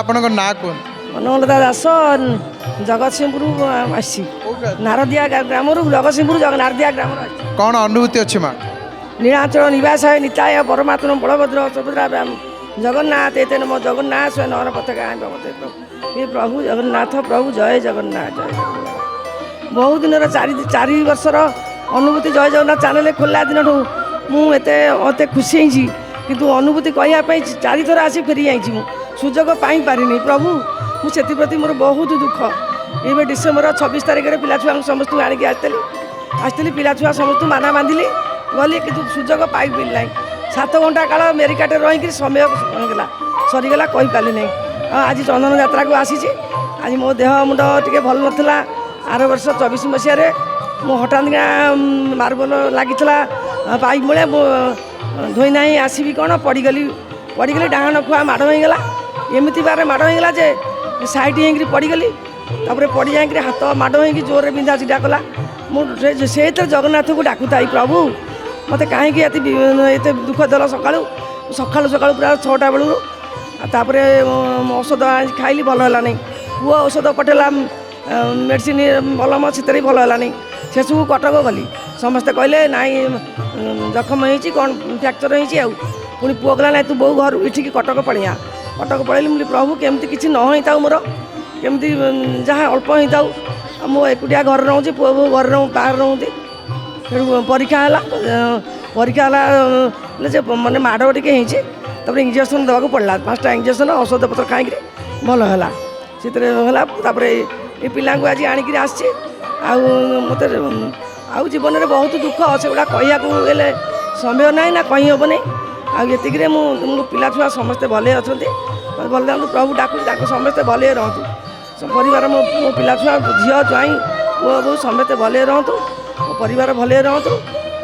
ଆପଣଙ୍କ ନାଁ କୁହନ୍ତୁ। ଅନମଲତା ଦାସ ଜଗତସିଂହପୁର ଆସିଛି। ନାରଦିଆ ଗ୍ରାମରୁ ଜଗତସିଂହପୁର ନାରଦିଆ ଗ୍ରାମରୁ ଆସିଛି। କ'ଣ ଅନୁଭୂତି ଅଛି ମା? ନୀଳାଚଳ ନିବାସାୟ ନିତାୟ ପରମାତ୍ମ ବଳଭଦ୍ର ସୁଭଦ୍ରା ଜଗନ୍ନାଥ ଏତେ ନମ ଜଗନ୍ନାଥ ସ୍ୱୟଂ ନର ପତାକା ଏ ପ୍ରଭୁ ଜଗନ୍ନାଥ ପ୍ରଭୁ ଜୟ ଜଗନ୍ନାଥ ଜୟ ଜଗନ୍ନାଥ। ବହୁ ଦିନର ଚାରି ବର୍ଷର ଅନୁଭୂତି ଜୟ ଜଗନ୍ନାଥ ଚ୍ୟାନେଲ ଖୋଲିଲା ଦିନଠୁ ମୁଁ ମତେ ଖୁସି ହେଇଛି, କିନ୍ତୁ ଅନୁଭୂତି କହିବା ପାଇଁ ଚାରିଥର ଆସି ଫେରି ଯାଇଛି। ମୁଁ ସୁଯୋଗ ପାଇପାରିନି ପ୍ରଭୁ, ମୁଁ ସେଥିପ୍ରତି ମୋର ବହୁତ ଦୁଃଖ। ଏବେ ଡିସେମ୍ବର 26 ତାରିଖରେ ପିଲାଛୁଆଙ୍କୁ ସମସ୍ତଙ୍କୁ ଆଣିକି ଆସିଥିଲି ପିଲାଛୁଆ ସମସ୍ତଙ୍କୁ ମାନା ବାନ୍ଧିଲି ଗଲି, କିନ୍ତୁ ସୁଯୋଗ ପାଇପାରିଲି ନାହିଁ। 7 ଘଣ୍ଟା କାଳ ମେରିକାଟରେ ରହିକି ସମୟ ସରିଗଲା କହିପାରିଲି ନାହିଁ। ଆଜି ଚନ୍ଦନ ଯାତ୍ରାକୁ ଆସିଛି। ଆଜି ମୋ ଦେହ ମୁଣ୍ଡ ଟିକେ ଭଲ ନଥିଲା। ଆର ବର୍ଷ 24 ମସିହାରେ ମୁଁ ହଠାତ୍ ମାର୍ବଲ ଲାଗିଥିଲା ପାଇପ୍ ମୂଳେ, ମୁଁ ଧୋଇ ନାହିଁ ଆସିବି କ'ଣ ପଡ଼ିଗଲି ଡାହାଣ ଖୁଆ ମାଡ଼ ହୋଇଗଲା। ଏମିତି ବାରେ ମାଡ଼ ହୋଇଗଲା ଯେ ସାଇଟ୍ ହେଇକିରି ପଡ଼ିଗଲି। ତାପରେ ପଡ଼ି ଯାଇକିରି ହାତ ମାଡ଼ ହୋଇକି ଜୋରରେ ବିନ୍ଧା ଚିଟା କଲା। ମୁଁ ସେଇଥିରେ ଜଗନ୍ନାଥଙ୍କୁ ଡାକୁଥାଏ, ପ୍ରଭୁ ମୋତେ କାହିଁକି ଏତେ ଦୁଃଖ ଦେଲ ସକାଳୁ ପୁରା 6ଟା ବେଳରୁ। ତାପରେ ଔଷଧ ଆଣି ଖାଇଲି, ଭଲ ହେଲା ନାହିଁ। ପୁଅ ଔଷଧ ପଠେଇଲା ମେଡ଼ିସିନ ମଲମ, ସେଥିରେ ଭଲ ହେଲା ନାହିଁ। ସେସବୁ କଟକ ଗଲି, ସମସ୍ତେ କହିଲେ ନାଇଁ ଜଖମ ହେଇଛି, କ'ଣ ଫ୍ରାକ୍ଚର ହେଇଛି। ଆଉ ପୁଣି ପୁଅ କହିଲା ନାଇଁ ତୁ ବୋଉ ଘରୁ ଏଠିକି କଟକ ପଳେଇଆ। କଟକ ପଳେଇଲି। ମୁଁ ପ୍ରଭୁ କେମିତି କିଛି ନ ହେଇଥାଉ, ମୋର କେମିତି ଯାହା ଅଳ୍ପ ହେଇଥାଉ। ମୁଁ ଏକୁଟିଆ ଘରେ ରହୁଛି, ପୁଅ ବୋଉ ଘରେ ବାହାରେ ରହୁନ୍ତି। ସେଠୁ ପରୀକ୍ଷା ହେଲା ଯେ ମାନେ ମାଡ଼ ଟିକେ ହେଇଛି। ତାପରେ ଇଞ୍ଜେକ୍ସନ୍ ଦେବାକୁ ପଡ଼ିଲା, 5ଟା ଇଞ୍ଜେକ୍ସନ୍ ଔଷଧ ପତ୍ର ଖାଇକିରି ଭଲ ହେଲା। ସେଥିରେ ହେଲା। ତାପରେ ଏ ପିଲାଙ୍କୁ ଆଜି ଆଣିକିରି ଆସିଛି। ଆଉ ମୋତେ ଆଉ ଜୀବନରେ ବହୁତ ଦୁଃଖ, ସେଗୁଡ଼ା କହିବାକୁ ହେଲେ ସମୟ ନାହିଁ ନା କହିହେବନି। ଆଉ ଏତିକିରେ ମୋ ପିଲାଛୁଆ ସମସ୍ତେ ଭଲରେ ଅଛନ୍ତି, ଭଲ ଯାଆନ୍ତୁ। ପ୍ରଭୁ ଡାକୁଛି ତାକୁ ସମସ୍ତେ ଭଲରେ ରହନ୍ତୁ। ପରିବାର ମୋ ପିଲାଛୁଆ ଝିଅ ଜ୍ୱାଇଁ ପୁଅ ବୋଉ ସମସ୍ତେ ଭଲରେ ରହନ୍ତୁ। ମୋ ପରିବାର ଭଲରେ ରହନ୍ତୁ।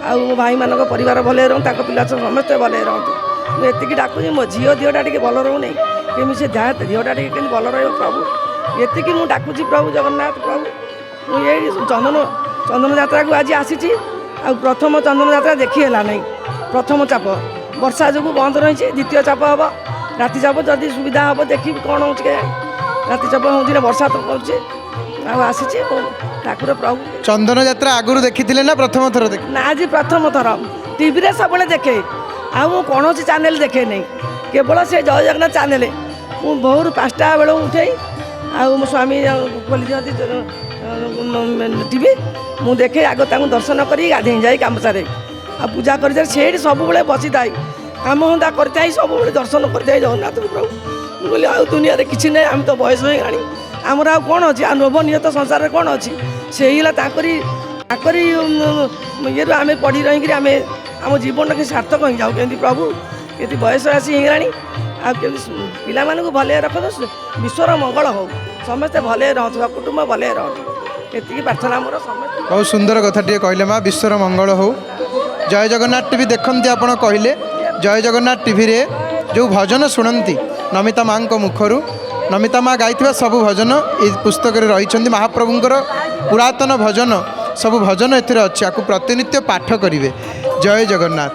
ଆଉ ମୋ ଭାଇମାନଙ୍କ ପରିବାର ଭଲରେ ରହନ୍ତୁ, ତାଙ୍କ ପିଲାଛୁଆ ସମସ୍ତେ ଭଲରେ ରହନ୍ତୁ। ମୁଁ ଏତିକି ଡାକୁଛି। ମୋ ଝିଅ ଦେହଟା ଟିକେ ଭଲ ରହୁନି, କେମିତି ସେ ଯାହା ଦେହଟା ଟିକେ କେମିତି ଭଲ ରହିବ ପ୍ରଭୁ, ଏତିକି ମୁଁ ଡାକୁଛି ପ୍ରଭୁ ଜଗନ୍ନାଥ। ପ୍ରଭୁ ମୁଁ ଏଇ ଚନ୍ଦନ ଯାତ୍ରାକୁ ଆଜି ଆସିଛି। ଆଉ ପ୍ରଥମ ଚନ୍ଦନ ଯାତ୍ରା ଦେଖି ହେଲା ନାହିଁ। ପ୍ରଥମ ଚାପ ବର୍ଷା ଯୋଗୁଁ ବନ୍ଦ ରହିଛି। ଦ୍ୱିତୀୟ ଚାପ ହେବ ରାତି ଚାପ, ଯଦି ସୁବିଧା ହେବ ଦେଖିବି କ'ଣ ହେଉଛି। ରାତି ଚାପ ହେଉଛି ନା ବର୍ଷା ତ କରୁଛି। ଆଉ ଆସିଛି ଠାକୁର ପ୍ରଭୁ। ଚନ୍ଦନ ଯାତ୍ରା ଆଗରୁ ଦେଖିଥିଲେ ନା ପ୍ରଥମ ଥର ଦେଖି? ନା ଆଜି ପ୍ରଥମ ଥର। ଟିଭିରେ ସବୁବେଳେ ଦେଖେ, ଆଉ ମୁଁ କୌଣସି ଚ୍ୟାନେଲ ଦେଖେ ନାହିଁ, କେବଳ ସେ ଜୟ ଜଗନ୍ନାଥ ଚ୍ୟାନେଲ। ମୁଁ ଭୋରୁ 5ଟା ବେଳକୁ ଉଠେଇ, ଆଉ ମୋ ସ୍ୱାମୀ ଖୋଲି ଦିଅନ୍ତି ଟିଭି। ମୁଁ ଦେଖେ, ଆଗ ତାଙ୍କୁ ଦର୍ଶନ କରି ଗାଧେଇ ଯାଇ କାମ ସାରେ, ଆଉ ପୂଜା କରିଥାଏ। ସେଇଠି ସବୁବେଳେ ବସିଥାଏ, କାମ ଧନ୍ଦା କରିଥାଏ, ସବୁବେଳେ ଦର୍ଶନ କରିଥାଏ ଜଗନ୍ନାଥଙ୍କୁ ପ୍ରଭୁ। ମୁଁ କହିଲି ଆଉ ଦୁନିଆରେ କିଛି ନାହିଁ, ଆମେ ତ ବୟସ ହେଇଗଲାଣି, ଆମର ଆଉ କ'ଣ ଅଛି? ଆଉ ଲୋଭ ନିହତ ସଂସାରରେ କ'ଣ ଅଛି? ସେଇ ହେଲା ତାଙ୍କରି ଇଏରୁ ଆମେ ପଢ଼ି ରହିକିରି ଆମେ ଆମ ଜୀବନଟା ସାର୍ଥକ ହେଇଯାଉ। କେମିତି ପ୍ରଭୁ କେମିତି ବୟସ ଆସି ହେଇଗଲାଣି, ଆଉ କେମିତି ପିଲାମାନଙ୍କୁ ଭଲରେ ରଖନ୍ତୁ, ବିଶ୍ୱର ମଙ୍ଗଳ ହଉ, ସମସ୍ତେ ଭଲରେ ରହନ୍ତୁ, କୁଟୁମ୍ବ ଭଲରେ ରହନ୍ତୁ, ଏତିକି ପ୍ରାର୍ଥନା ମୋର। ସମସ୍ତେ ବହୁତ ସୁନ୍ଦର କଥା ଟିକେ କହିଲେ ମା, ବିଶ୍ୱର ମଙ୍ଗଳ ହଉ। ଜୟ ଜଗନ୍ନାଥ ଟିଭି ଦେଖନ୍ତି ଆପଣ କହିଲେ। ଜୟ ଜଗନ୍ନାଥ ଟିଭିରେ ଯେଉଁ ଭଜନ ଶୁଣନ୍ତି ନମିତା ମାଙ୍କ ମୁଖରୁ, ନମିତା ମା ଗାଇଥିବା ସବୁ ଭଜନ ଏଇ ପୁସ୍ତକରେ ରହିଛନ୍ତି। ମହାପ୍ରଭୁଙ୍କର ପୁରାତନ ଭଜନ, ସବୁ ଭଜନ ଏଥିରେ ଅଛି। ଆକୁ ପ୍ରତିନିତ୍ୟ ପାଠ କରିବେ। ଜୟ ଜଗନ୍ନାଥ।